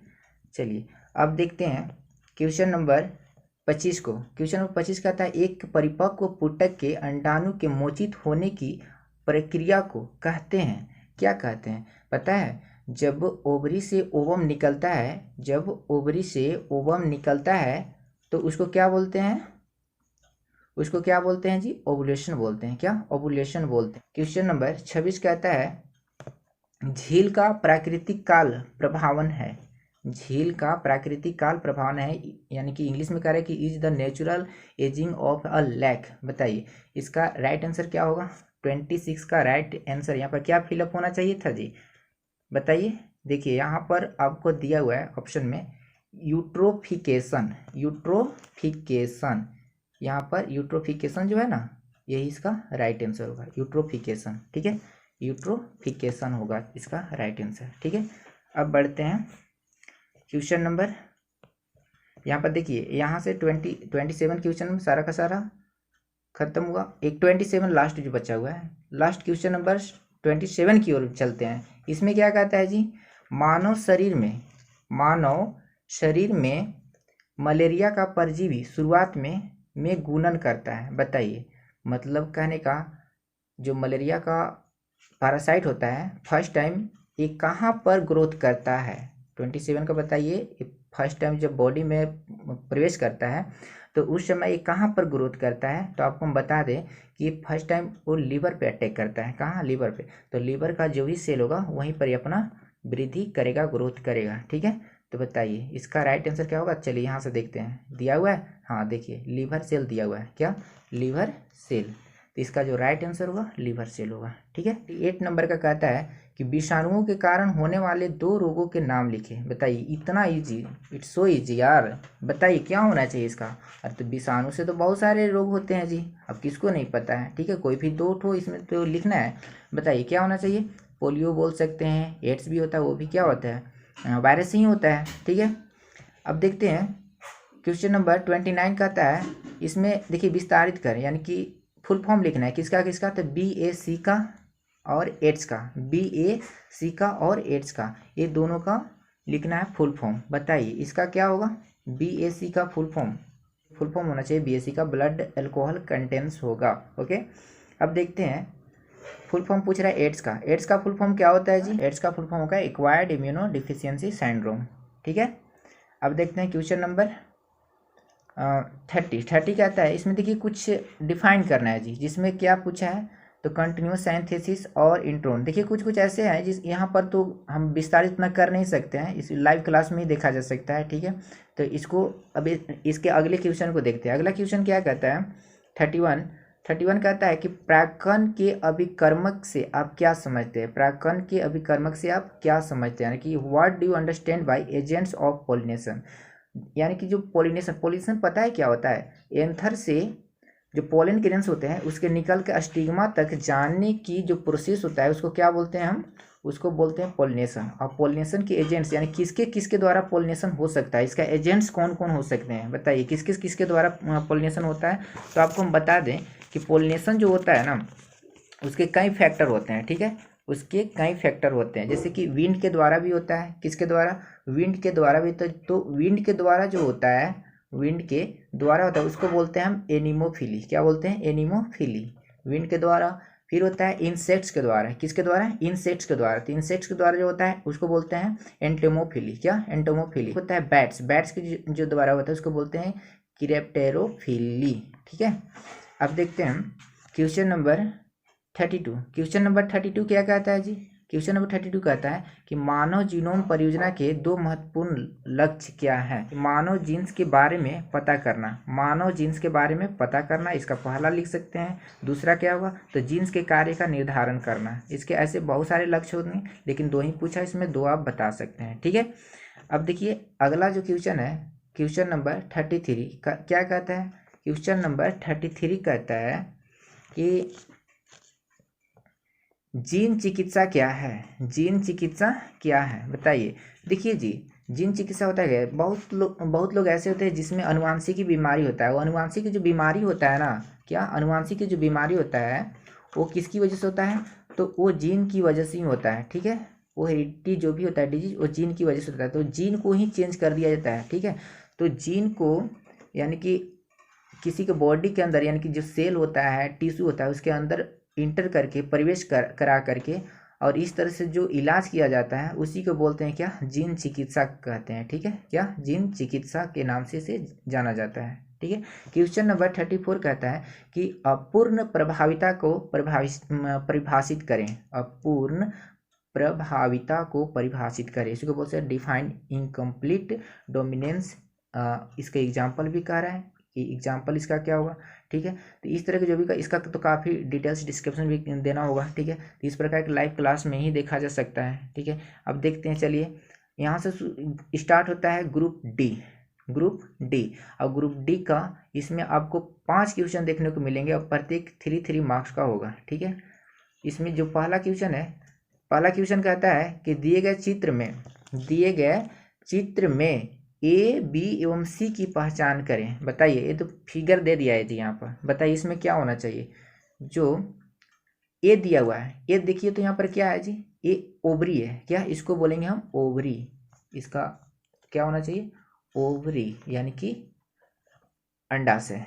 [SPEAKER 2] चलिए अब देखते हैं क्वेश्चन नंबर 25 को। क्वेश्चन नंबर 25 कहता है एक परिपक्व पुटक के अंडाणु के मोचित होने की प्रक्रिया को कहते हैं, क्या कहते हैं पता है। जब ओवरी से ओवम निकलता है, जब ओवरी से ओवम निकलता है तो उसको क्या बोलते हैं, उसको क्या बोलते हैं जी ओवुलेशन बोलते हैं, क्या ओवुलेशन बोलते हैं। क्वेश्चन नंबर 26 कहता है झील का प्राकृतिक काल प्रभावन है, झील का प्राकृतिक काल प्रभावन है, यानी कि इंग्लिश में कह रहे हैं कि is the natural ageing of a lake. बताइए इसका राइट आंसर क्या होगा। 26 का राइट आंसर यहाँ पर क्या फिलअप होना चाहिए था जी बताइए। देखिए यहाँ पर आपको दिया हुआ है ऑप्शन में यूट्रोफिकेशन, यूट्रोफिकेशन, यहाँ पर यूट्रोफिकेशन जो है ना यही इसका राइट आंसर होगा, यूट्रोफिकेशन, ठीक है, यूट्रोफिकेशन होगा इसका राइट आंसर, ठीक है। अब बढ़ते हैं क्वेश्चन नंबर, यहाँ पर देखिए यहाँ से 27 क्वेश्चन में सारा का सारा खत्म हुआ, एक 27 लास्ट जो बचा हुआ है, लास्ट क्वेश्चन नंबर 27 की ओर चलते हैं। इसमें क्या कहता है जी मानव शरीर में मलेरिया का परजीवी शुरुआत में गुणन करता है। बताइए मतलब कहने का जो मलेरिया का पैरासाइट होता है फर्स्ट टाइम ये कहाँ पर ग्रोथ करता है। 27 का बताइए फर्स्ट टाइम जब बॉडी में प्रवेश करता है तो उस समय ये कहाँ पर ग्रोथ करता है। तो आपको हम बता दें कि फर्स्ट टाइम वो लीवर पे अटैक करता है, कहाँ लीवर पे। तो लीवर का जो भी सेल होगा वहीं पर ही अपना वृद्धि करेगा, ग्रोथ करेगा, ठीक है। तो बताइए इसका राइट आंसर क्या होगा। चलिए यहाँ से देखते हैं, दिया हुआ है, हाँ देखिए लीवर सेल दिया हुआ है, क्या लीवर सेल, तो इसका जो राइट आंसर होगा लीवर सेल होगा। ठीक है, 8 नंबर का कहता है कि विषाणुओं के कारण होने वाले 2 रोगों के नाम लिखे। बताइए, इतना इजी, इट्स सो इजी यार, बताइए क्या होना चाहिए इसका। अरे तो विषाणु से तो बहुत सारे रोग होते हैं जी, अब किसको नहीं पता है। ठीक है, कोई भी 2 ठो इसमें तो लिखना है। बताइए क्या होना चाहिए। पोलियो बोल सकते हैं, एड्स भी होता है, वो भी क्या होता है, वायरस ही होता है। ठीक है, अब देखते हैं क्वेश्चन नंबर 29 कहता है, इसमें देखिए विस्तारित करें, यानी कि फुल फॉर्म लिखना है किसका किसका, तो BAC का और एड्स का, BAC का और एड्स का, ये दोनों का लिखना है फुल फॉर्म। बताइए इसका क्या होगा। BAC का फुल फॉर्म होना चाहिए BAC का ब्लड अल्कोहल कंटेंस होगा। ओके, अब देखते हैं फुल फॉर्म पूछ रहा है एड्स का। एड्स का फुल फॉर्म क्या होता है जी। एड्स का फुल फॉर्म होगा एक्वायर्ड इम्यूनो डिफिशियंसी सिंड्रोम। ठीक है, अब देखते हैं क्वेश्चन नंबर 30 कहता है, इसमें देखिए कुछ डिफाइन करना है जी, जिसमें क्या पूछा है, तो कंटिन्यूस सिंथेसिस और इंट्रोन। देखिए कुछ कुछ ऐसे हैं जिस यहाँ पर तो हम विस्तारित इतना कर नहीं सकते हैं, इस लाइव क्लास में ही देखा जा सकता है। ठीक है, तो इसको अब इसके अगले क्वेश्चन को देखते हैं। अगला क्वेश्चन क्या कहता है, 31 कहता है कि प्राक्कन के अभिकर्मक से आप क्या समझते हैं। प्राक्कन के अभिकर्मक से आप क्या समझते हैं, यानी कि what do you understand by agents of pollination. यानी कि जो पॉलिनेशन पता है क्या होता है, एंथर से जो पोलन ग्रेन्स होते हैं उसके निकल के स्टिग्मा तक जाने की जो प्रोसेस होता है उसको क्या बोलते हैं, हम उसको बोलते हैं पॉलिनेशन। और पॉलिनेशन के एजेंट्स यानी किसके किसके द्वारा पॉलिनेशन हो सकता है, इसका एजेंट्स कौन कौन हो सकते हैं। बताइए किसके द्वारा पॉलिनेशन होता है। तो आपको हम बता दें कि पॉलिनेशन जो होता है ना, उसके कई फैक्टर होते हैं। ठीक है, उसके कई फैक्टर होते हैं, जैसे कि विंड के द्वारा भी होता है। किसके द्वारा, विंड के द्वारा भी। तो विंड के द्वारा जो होता है, विंड के द्वारा होता है उसको बोलते हैं हम एनिमोफिली। क्या बोलते हैं, एनिमोफिली, विंड के द्वारा। फिर होता है इंसेक्ट्स के द्वारा। किसके द्वारा, इंसेक्ट्स के द्वारा। तो इंसेक्ट्स के द्वारा जो होता है उसको बोलते हैं एंटोमोफिली। क्या, एंटोमोफिली। होता है बैट्स के जो द्वारा होता है उसको बोलते हैं क्रेप्टेरोफिली। ठीक है, अब देखते हैं क्वेश्चन नंबर 32 क्या कहता है जी। क्वेश्चन नंबर 32 कहता है कि मानव जीनोम परियोजना के 2 महत्वपूर्ण लक्ष्य क्या है। मानव जीन्स के बारे में पता करना, मानव जीन्स के बारे में पता करना, इसका पहला लिख सकते हैं। दूसरा क्या होगा, तो जीन्स के कार्य का निर्धारण करना। इसके ऐसे बहुत सारे लक्ष्य होते हैं, लेकिन 2 ही पूछा, इसमें 2 आप बता सकते हैं। ठीक है, अब देखिए अगला जो क्वेश्चन है, क्वेश्चन नंबर 33 का क्या कहता है। क्वेश्चन नंबर 33 कहता है कि जीन चिकित्सा क्या है। जीन चिकित्सा क्या है, बताइए। देखिए जी, जीन चिकित्सा होता है, बहुत लोग ऐसे होते हैं जिसमें अनुवांशिक की बीमारी होता है। वो अनुवांशिक की जो बीमारी होता है ना, क्या अनुवांशिक की जो बीमारी होता है वो किसकी वजह से होता है, तो वो जीन की वजह से ही होता है। ठीक है, वो हेरिडिटी जो भी होता है डिजीज, वो जीन की वजह से होता है। तो जीन को ही चेंज कर दिया जाता है। ठीक है, तो जीन को यानी कि किसी के बॉडी के अंदर, यानी कि जो सेल होता है, टिश्यू होता है, उसके अंदर इंटर करके प्रवेश करा करके और इस तरह से जो इलाज किया जाता है उसी को बोलते हैं क्या, जीन चिकित्सा कहते हैं। ठीक है, क्या, जीन चिकित्सा के नाम से इसे जाना जाता है। ठीक है, क्वेश्चन नंबर 34 कहता है कि अपूर्ण प्रभाविता को परिभाषित करें। अपूर्ण प्रभाविता को परिभाषित करें, इसको बोलते हैं डिफाइन इनकम्प्लीट डोमिनेंस। इसका एग्जाम्पल भी कह रहा है कि एग्जाम्पल इसका क्या होगा। ठीक है, तो इस तरह के जो भी इसका तो काफ़ी डिटेल्स डिस्क्रिप्शन भी देना होगा। ठीक है, तो इस प्रकार के लाइव क्लास में ही देखा जा सकता है। ठीक है, अब देखते हैं, चलिए यहाँ से स्टार्ट होता है ग्रुप डी। और ग्रुप डी का इसमें आपको 5 क्वेश्चन देखने को मिलेंगे और प्रत्येक 3 मार्क्स का होगा। ठीक है, इसमें जो पहला क्वेश्चन कहता है कि दिए गए चित्र में ए, बी एवं सी की पहचान करें। बताइए, ये तो फिगर दे दिया है जी यहाँ पर। बताइए इसमें क्या होना चाहिए। जो ए दिया हुआ है, ये देखिए तो यहाँ पर क्या है जी, ये ओवरी है। क्या, इसको बोलेंगे हम ओवरी। इसका क्या होना चाहिए, ओवरी, यानी कि अंडाशय।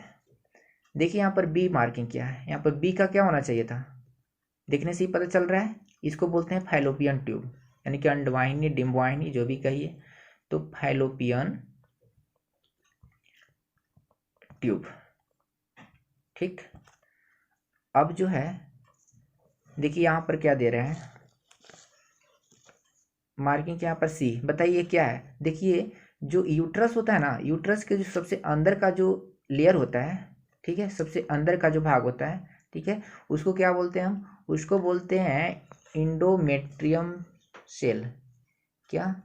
[SPEAKER 2] देखिए यहाँ पर बी मार्किंग क्या है, यहाँ पर बी का क्या होना चाहिए था, देखने से ही पता चल रहा है। इसको बोलते हैं फैलोपियन ट्यूब, यानी कि अंडवाहिनी डिम्बवाहिनी जो भी कहिए, तो फैलोपियन ट्यूब। ठीक, अब जो है देखिए यहाँ पर क्या दे रहे हैं, मार्किंग यहाँ पर सी। बताइए क्या है। देखिए जो यूट्रस होता है ना, यूट्रस के जो सबसे अंदर का जो लेयर होता है, ठीक है, सबसे अंदर का जो भाग होता है, ठीक है, उसको क्या बोलते हैं हम? उसको बोलते हैं इंडोमेट्रियम सेल। क्या?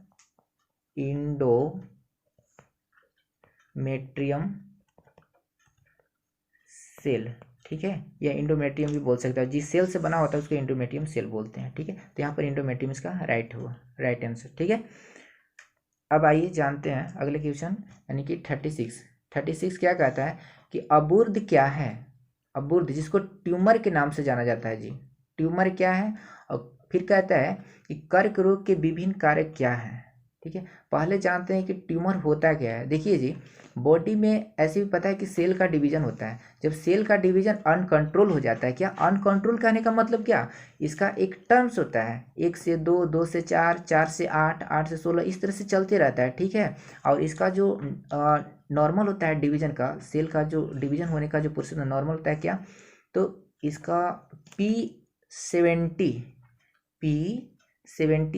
[SPEAKER 2] इंडोमेट्रियम सेल, ठीक है, या इंडोमेट्रियम भी बोल सकते हो। जिस सेल से बना होता है उसको इंडोमेट्रियम सेल बोलते हैं, ठीक है। तो यहाँ पर इंडोमेट्रियम इसका राइट आंसर, ठीक है। अब आइए जानते हैं अगले क्वेश्चन, यानी कि 36 क्या कहता है कि अबुर्द क्या है? अबुर्द जिसको ट्यूमर के नाम से जाना जाता है जी, ट्यूमर क्या है? और फिर कहता है कि कर्क रोग के विभिन्न कारक क्या हैं, ठीक है। पहले जानते हैं कि ट्यूमर होता क्या है। देखिए जी, बॉडी में ऐसे भी पता है कि सेल का डिवीजन होता है। जब सेल का डिवीजन अनकंट्रोल हो जाता है, क्या अनकंट्रोल कहने का मतलब क्या? इसका एक टर्म्स होता है, 1 से 2, 2 से 4, 4 से 8, 8 से 16, इस तरह से चलते रहता है, ठीक है। और इसका जो नॉर्मल होता है डिवीजन का, सेल का जो डिवीजन होने का जो प्रोसेस नॉर्मल होता है क्या, तो इसका P70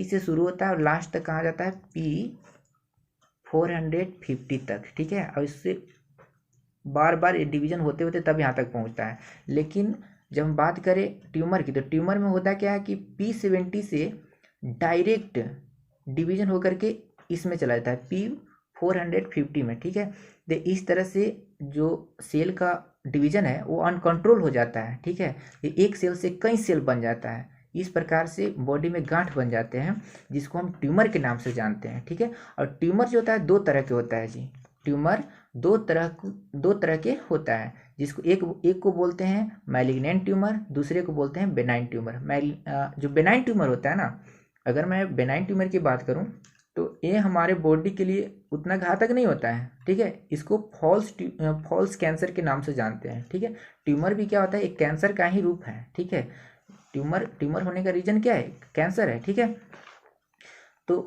[SPEAKER 2] से शुरू होता है और लास्ट तक कहाँ जाता है? P450 तक, ठीक है। और इससे बार बार ये डिवीजन होते होते तब यहाँ तक पहुँचता है। लेकिन जब हम बात करें ट्यूमर की, तो ट्यूमर में होता क्या है कि P70 से डायरेक्ट डिवीजन होकर के इसमें चला जाता है P450 में, ठीक है। तो इस तरह से जो सेल का डिवीजन है वो अनकंट्रोल हो जाता है, ठीक है। एक सेल से कई सेल बन जाता है, इस प्रकार से बॉडी में गांठ बन जाते हैं, जिसको हम ट्यूमर के नाम से जानते हैं, ठीक है। और ट्यूमर जो होता है 2 तरह के होता है जी, ट्यूमर दो तरह के होता है, जिसको एक को बोलते हैं मैलिग्नेंट ट्यूमर, दूसरे को बोलते हैं बेनाइन ट्यूमर। जो बेनाइन ट्यूमर होता है ना, अगर मैं बेनाइन ट्यूमर की बात करूं तो ये हमारे बॉडी के लिए उतना घातक नहीं होता है, ठीक है। इसको फॉल्स कैंसर के नाम से जानते हैं, ठीक है। ट्यूमर भी क्या होता है? एक कैंसर का ही रूप है, ठीक है। ट्यूमर होने का रीजन क्या है? कैंसर है, ठीक है। तो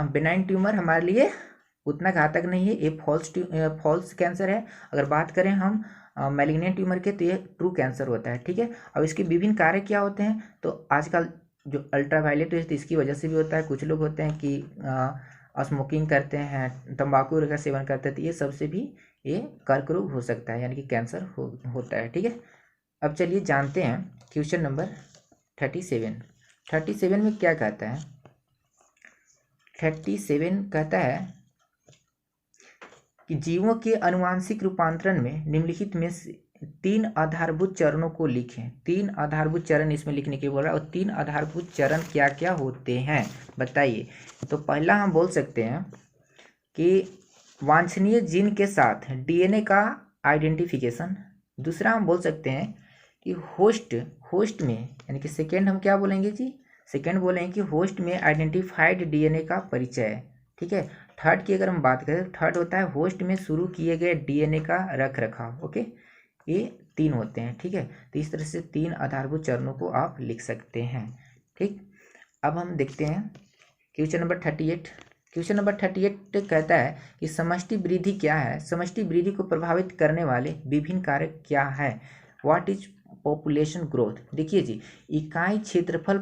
[SPEAKER 2] बेनाइन ट्यूमर हमारे लिए उतना घातक नहीं है, ये फॉल्स कैंसर है। अगर बात करें हम मैलिग्नेंट ट्यूमर के, तो ये ट्रू कैंसर होता है, ठीक है। और इसके विभिन्न कार्य क्या होते हैं? तो आजकल जो अल्ट्रावायलेट है तो इसकी वजह से भी होता है। कुछ लोग होते हैं कि स्मोकिंग करते हैं, तंबाकू का सेवन करते हैं, तो ये सबसे भी ये कर्क रोग हो सकता है, यानी कि कैंसर होता है, ठीक है। अब चलिए जानते हैं क्वेश्चन नंबर 37 में क्या कहता है। 37 कहता है कि जीवों के आनुवांशिक रूपांतरण में निम्नलिखित में से 3 आधारभूत चरणों को लिखें। 3 आधारभूत चरण इसमें लिखने के बोल रहा है, और 3 आधारभूत चरण क्या क्या होते हैं बताइए। तो पहला हम बोल सकते हैं कि वांछनीय जीन के साथ डीएनए का आइडेंटिफिकेशन। दूसरा हम बोल सकते हैं कि होस्ट में, यानी कि सेकेंड हम क्या बोलेंगे जी? सेकेंड बोलेंगे कि होस्ट में आइडेंटिफाइड डीएनए का परिचय, ठीक है। थर्ड की अगर हम बात करें, थर्ड होता है होस्ट में शुरू किए गए डीएनए का रख रखाव, ओके। ये 3 होते हैं, ठीक है। तो इस तरह से 3 आधारभूत चरणों को आप लिख सकते हैं, ठीक। अब हम देखते हैं क्वेश्चन नंबर 38। क्वेश्चन नंबर 38 कहता है कि समष्टि वृद्धि क्या है? समष्टि वृद्धि को प्रभावित करने वाले विभिन्न कारक क्या है? What is population growth? देखिए जी, इकाई क्षेत्रफल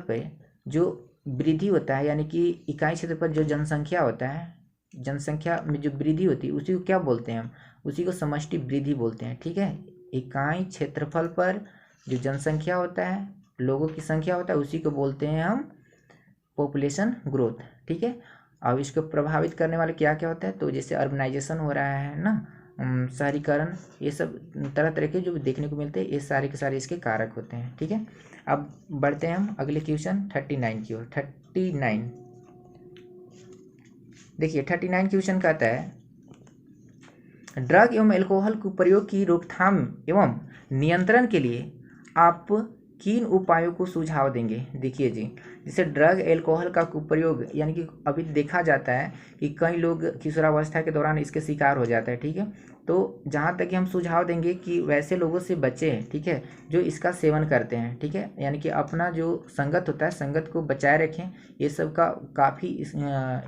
[SPEAKER 2] पर जो वृद्धि होता है, यानी कि इकाई क्षेत्र पर जो जनसंख्या होता है, जनसंख्या में जो वृद्धि होती है उसी को क्या बोलते हैं हम? उसी को समष्टि वृद्धि बोलते हैं, ठीक है। इकाई क्षेत्रफल पर जो जनसंख्या होता है, लोगों की संख्या होता है, उसी को बोलते हैं हम पॉपुलेशन ग्रोथ, ठीक है। अब इसको प्रभावित करने वाले क्या क्या होता है? तो जैसे अर्बनाइजेशन हो रहा है ना, शहरीकरण, ये सब तरह तरह के जो देखने को मिलते हैं, ये सारे के सारे इसके कारक होते हैं, ठीक है। अब बढ़ते हैं हम अगले क्वेश्चन 39 की ओर। 39 देखिए, 39 क्वेश्चन कहता है ड्रग एवं एल्कोहल के प्रयोग की रोकथाम एवं नियंत्रण के लिए आप किन उपायों को सुझाव देंगे? देखिए जी, जैसे ड्रग एल्कोहल का कुप्रयोग, यानी कि अभी देखा जाता है कि कई लोग किशोरावस्था के दौरान इसके शिकार हो जाता है, ठीक है। तो जहाँ तक कि हम सुझाव देंगे कि वैसे लोगों से बचें, ठीक है, जो इसका सेवन करते हैं, ठीक है। यानी कि अपना जो संगत होता है, संगत को बचाए रखें। ये सब का काफ़ी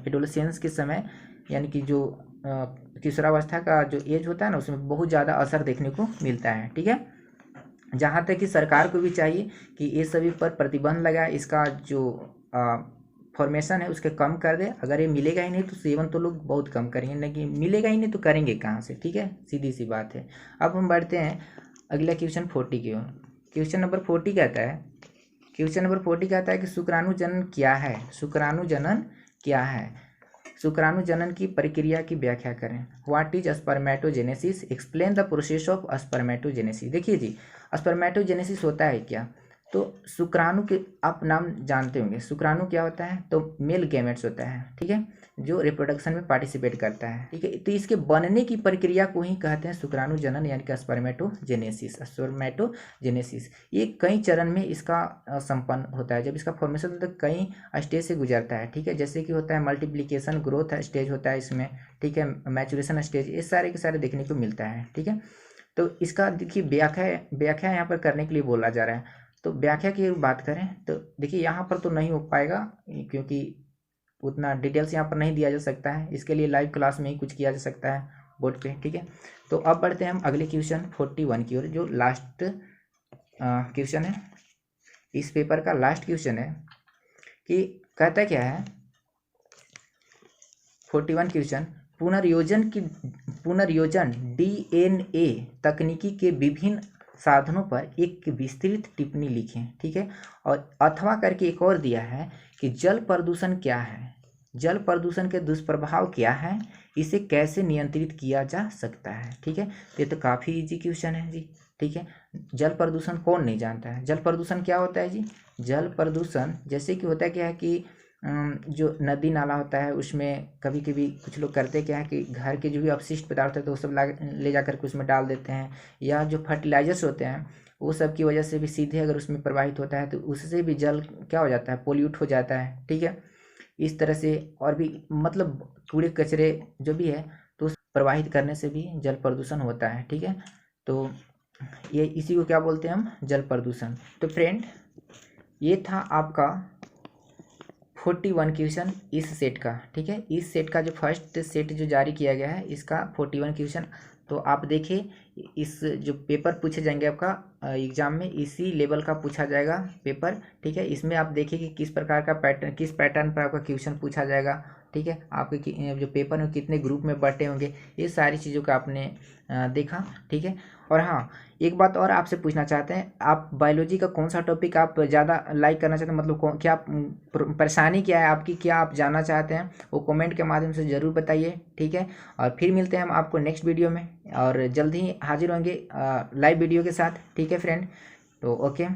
[SPEAKER 2] एडोलेसेंस के समय, यानी कि जो किशोरावस्था का जो एज होता है ना, उसमें बहुत ज़्यादा असर देखने को मिलता है, ठीक है। जहाँ तक कि सरकार को भी चाहिए कि ये सभी पर प्रतिबंध लगाए, इसका जो फॉर्मेशन है उसके कम कर दे। अगर ये मिलेगा ही नहीं तो सेवन तो लोग बहुत कम करेंगे, नहीं मिलेगा ही नहीं तो करेंगे कहाँ से, ठीक है, सीधी सी बात है। अब हम बढ़ते हैं अगला क्वेश्चन 40 की ओर। क्वेश्चन नंबर 40 कहता है कि शुक्राणु जनन क्या है। शुक्राणु जनन क्या है? शुक्राणु जनन की प्रक्रिया की व्याख्या करें। What is spermatogenesis, explain the process of spermatogenesis. देखिए जी, स्पर्मेटोजेनेसिस होता है क्या? तो शुक्राणु के आप नाम जानते होंगे। शुक्राणु क्या होता है? तो मेल गैमेट्स होता है, ठीक है, जो रिप्रोडक्शन में पार्टिसिपेट करता है, ठीक है। तो इसके बनने की प्रक्रिया को ही कहते हैं शुक्राणु जनन यानी कि स्पर्मेटोजेनेसिस। ये कई चरण में इसका संपन्न होता है। जब इसका फॉर्मेशन होता है कई स्टेज से गुजरता है, ठीक है, जैसे कि होता है मल्टीप्लिकेशन, ग्रोथ स्टेज होता है इसमें, ठीक है, मैचुरेशन स्टेज, ये सारे के सारे देखने को मिलता है, ठीक है। तो इसका देखिए व्याख्या यहाँ पर करने के लिए बोला जा रहा है। तो व्याख्या की बात करें तो देखिए यहाँ पर तो नहीं हो पाएगा क्योंकि उतना डिटेल्स यहाँ पर नहीं दिया जा सकता है। इसके लिए लाइव क्लास में ही कुछ किया जा सकता है बोर्ड पे, ठीक है। तो अब बढ़ते हैं हम अगले क्वेश्चन 41 की ओर, जो लास्ट क्वेश्चन है, इस पेपर का लास्ट क्वेश्चन है कि कहता क्या है 41 क्वेश्चन, पुनर्योजन डीएनए तकनीकी के विभिन्न साधनों पर एक विस्तृत टिप्पणी लिखें, ठीक है। और अथवा करके एक और दिया है कि जल प्रदूषण क्या है, जल प्रदूषण के दुष्प्रभाव क्या है, इसे कैसे नियंत्रित किया जा सकता है, ठीक है। ये तो काफ़ी इजी क्वेश्चन है जी, ठीक है। जल प्रदूषण कौन नहीं जानता है? जल प्रदूषण क्या होता है जी? जल प्रदूषण जैसे कि होता है क्या है कि जो नदी नाला होता है उसमें कभी कभी कुछ लोग करते क्या है कि घर के जो भी अपशिष्ट पदार्थ होते हैं वो सब ले जा करके उसमें डाल देते हैं, या जो फर्टिलाइजर्स होते हैं वो सब की वजह से भी सीधे अगर उसमें प्रवाहित होता है तो उससे भी जल क्या हो जाता है, पोल्यूट हो जाता है, ठीक है। इस तरह से और भी मतलब कूड़े कचरे जो भी है तो उस प्रवाहित करने से भी जल प्रदूषण होता है, ठीक है। तो ये इसी को क्या बोलते हैं हम? जल प्रदूषण। तो फ्रेंड ये था आपका 41 क्वेश्चन इस सेट का, ठीक है। इस सेट का जो फर्स्ट सेट जो जारी किया गया है इसका 41 क्वेश्चन। तो आप देखिए इस जो पेपर पूछे जाएंगे आपका एग्जाम में इसी लेवल का पूछा जाएगा पेपर, ठीक है। इसमें आप देखिए कि किस प्रकार का पैटर्न, किस पैटर्न पर आपका क्वेश्चन पूछा जाएगा, ठीक है। आपके जो पेपर में कितने ग्रुप में बटे होंगे, ये सारी चीज़ों का आपने देखा, ठीक है। और हाँ, एक बात और आपसे पूछना चाहते हैं, आप बायोलॉजी का कौन सा टॉपिक आप ज़्यादा लाइक करना चाहते हैं, मतलब क्या परेशानी क्या है आपकी, क्या आप जानना चाहते हैं, वो कमेंट के माध्यम से ज़रूर बताइए, ठीक है। और फिर मिलते हैं हम आपको नेक्स्ट वीडियो में और जल्द ही हाजिर होंगे लाइव वीडियो के साथ, ठीक है फ्रेंड। तो ओके।